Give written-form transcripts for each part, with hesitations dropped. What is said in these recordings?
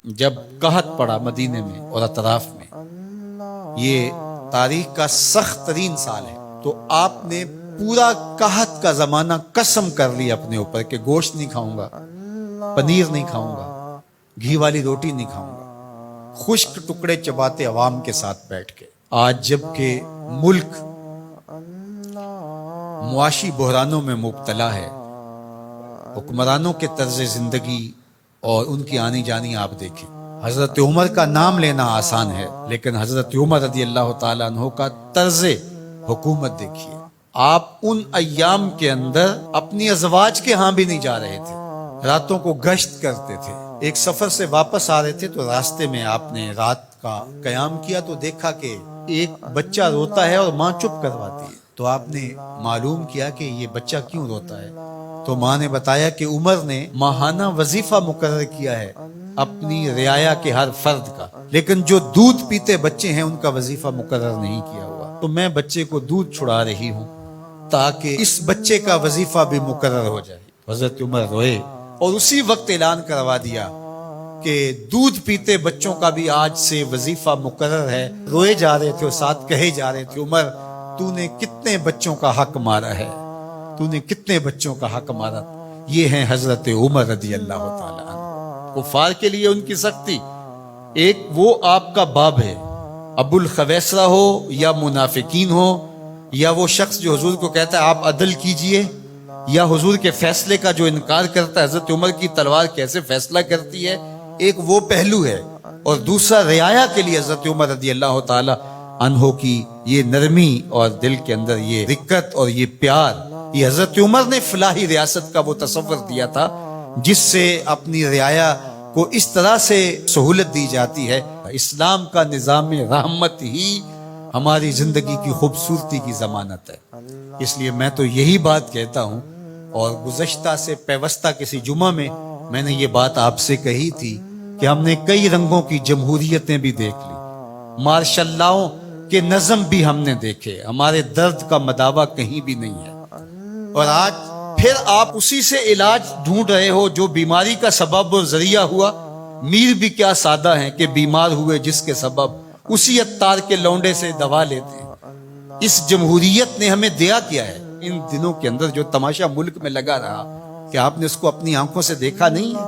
جب قحط پڑا مدینے میں اور اطراف میں، یہ تاریخ کا سخت ترین سال ہے، تو آپ نے پورا قحط کا زمانہ قسم کر لی اپنے اوپر کہ گوشت نہیں کھاؤں گا، پنیر نہیں کھاؤں گا، گھی والی روٹی نہیں کھاؤں گا، خشک ٹکڑے چباتے عوام کے ساتھ بیٹھ کے۔ آج جب کہ ملک معاشی بحرانوں میں مبتلا ہے، حکمرانوں کے طرز زندگی اور ان کی آنی جانی آپ دیکھیں۔ حضرت عمر کا نام لینا آسان ہے، لیکن حضرت عمر رضی اللہ تعالیٰ عنہ کا طرز حکومت دیکھیے۔ آپ ان ایام کے اندر اپنی ازواج کے ہاں بھی نہیں جا رہے تھے، راتوں کو گشت کرتے تھے۔ ایک سفر سے واپس آ رہے تھے تو راستے میں آپ نے رات کا قیام کیا تو دیکھا کہ ایک بچہ روتا ہے اور ماں چپ کرواتی ہے۔ تو آپ نے معلوم کیا کہ یہ بچہ کیوں روتا ہے، تو ماں نے بتایا کہ عمر نے ماہانہ وظیفہ مقرر کیا ہے اپنی رعایا کے ہر فرد کا، لیکن جو دودھ پیتے بچے ہیں ان کا وظیفہ مقرر نہیں کیا ہوا، تو میں بچے کو دودھ چھڑا رہی ہوں تاکہ اس بچے کا وظیفہ بھی مقرر ہو جائے۔ حضرت عمر روئے اور اسی وقت اعلان کروا دیا کہ دودھ پیتے بچوں کا بھی آج سے وظیفہ مقرر ہے۔ روئے جا رہے تھے اور ساتھ کہے جا رہے تھے، عمر تو نے کتنے بچوں کا حق مارا ہے، تو نے کتنے بچوں کا حق مارا۔ یہ ہیں حضرت عمر رضی اللہ تعالیٰ عنہ۔ کفار کے لیے ان کی سختی، ایک وہ آپ کا باب ہے، ابو الخویسرہ ہو یا منافقین ہو، یا وہ شخص جو حضور کو کہتا ہے آپ عدل کیجئے، یا حضور کے فیصلے کا جو انکار کرتا ہے، حضرت عمر کی تلوار کیسے فیصلہ کرتی ہے، ایک وہ پہلو ہے، اور دوسرا رعایا کے لیے حضرت عمر رضی اللہ تعالیٰ عنہ کی یہ نرمی اور دل کے اندر یہ رقت اور یہ پیار، یہ حضرت عمر نے فلاحی ریاست کا وہ تصور دیا تھا جس سے اپنی رعایا کو اس طرح سے سہولت دی جاتی ہے۔ اسلام کا نظام رحمت ہی ہماری زندگی کی خوبصورتی کی ضمانت ہے۔ اس لیے میں تو یہی بات کہتا ہوں، اور گزشتہ سے پیوستہ کسی جمعہ میں نے یہ بات آپ سے کہی تھی کہ ہم نے کئی رنگوں کی جمہوریتیں بھی دیکھ لی، مارشل لاؤں کے نظم بھی ہم نے دیکھے، ہمارے درد کا مداوع کہیں بھی نہیں ہے، اور آج پھر آپ اسی سے علاج ڈھونڈ رہے ہو جو بیماری کا سبب اور ذریعہ ہوا۔ میر بھی کیا سادہ ہیں کہ بیمار ہوئے جس کے سبب اسی عطار کے لونڈے سے دوا لیتے ہیں۔ اس جمہوریت نے ہمیں دیا کیا ہے۔ ان دنوں کے اندر جو تماشا ملک میں لگا رہا، کہ آپ نے اس کو اپنی آنکھوں سے دیکھا نہیں ہے؟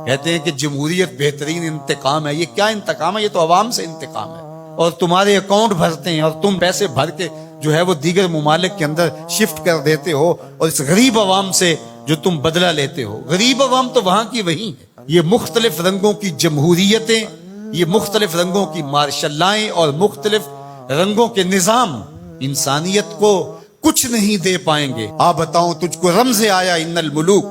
کہتے ہیں کہ جمہوریت بہترین انتقام ہے۔ یہ کیا انتقام ہے؟ یہ تو عوام سے انتقام ہے، اور تمہارے اکاؤنٹ بھرتے ہیں اور تم پیسے بھر کے جو ہے وہ دیگر ممالک کے اندر شفٹ کر دیتے ہو، اور اس غریب عوام سے جو تم بدلہ لیتے ہو۔ غریب عوام تو وہاں کی وہی ہے۔ یہ مختلف رنگوں کی جمہوریتیں، یہ مختلف رنگوں کی مارشل لائیں اور مختلف رنگوں کے نظام انسانیت کو کچھ نہیں دے پائیں گے۔ آپ بتاؤں تجھ کو رمز آیا ان الملوک،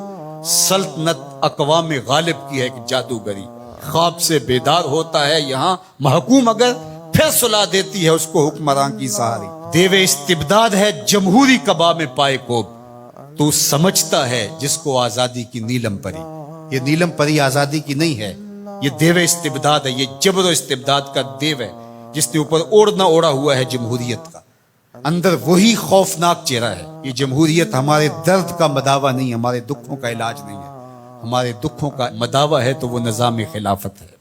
سلطنت اقوام غالب کی ہے ایک جادوگری، خواب سے بیدار ہوتا ہے یہاں محکوم، اگر پھر سلا دیتی ہے اس کو حکمران کی سہاری۔ دیوے استبداد ہے جمہوری کبا میں پائے کوب، تو سمجھتا ہے جس کو آزادی کی نیلم پری۔ یہ نیلم پری آزادی کی نہیں ہے، یہ دیوے استبداد ہے، یہ جبر و استبداد کا دیو ہے جس نے اوپر اوڑھنا اوڑھا ہوا ہے جمہوریت کا، اندر وہی خوفناک چہرہ ہے۔ یہ جمہوریت ہمارے درد کا مداوع نہیں، ہمارے دکھوں کا علاج نہیں ہے۔ ہمارے دکھوں کا مداوع ہے تو وہ نظام خلافت ہے۔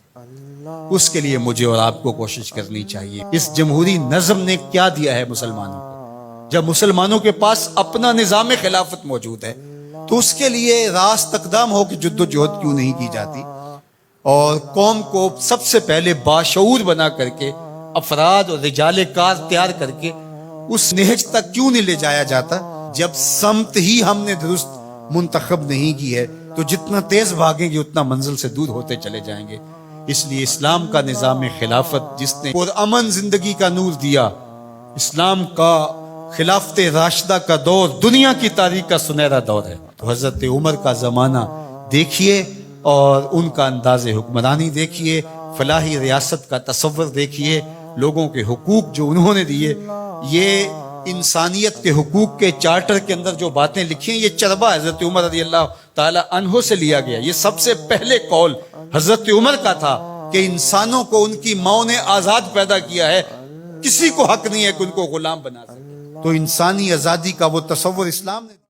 اس کے لیے مجھے اور آپ کو کوشش کرنی چاہیے۔ اس جمہوری نظم نے کیا دیا ہے مسلمانوں کو؟ جب مسلمانوں کے پاس اپنا نظام خلافت موجود ہے تو اس کے لیے راست اقدام ہو کہ جد و جہد کیوں نہیں کی جاتی، اور قوم کو سب سے پہلے باشعور بنا کر کے افراد اور رجال کار تیار کر کے اس نہج تک کیوں نہیں لے جایا جاتا؟ جب سمت ہی ہم نے درست منتخب نہیں کی ہے تو جتنا تیز بھاگیں گے اتنا منزل سے دور ہوتے چلے جائیں گے۔ اس لیے اسلام کا نظام خلافت جس نے پرامن زندگی کا نور دیا، اسلام کا خلافت راشدہ کا دور دنیا کی تاریخ کا سنہرا دور ہے۔ تو حضرت عمر کا زمانہ دیکھیے اور ان کا انداز حکمرانی دیکھیے، فلاحی ریاست کا تصور دیکھیے، لوگوں کے حقوق جو انہوں نے دیے، یہ انسانیت کے حقوق کے چارٹر کے اندر جو باتیں لکھی ہیں، یہ چربہ حضرت عمر رضی اللہ تعالی عنہ سے لیا گیا۔ یہ سب سے پہلے قول حضرت عمر کا تھا کہ انسانوں کو ان کی ماں نے آزاد پیدا کیا ہے، کسی کو حق نہیں ہے کہ ان کو غلام بنا سکے۔ تو انسانی آزادی کا وہ تصور اسلام نے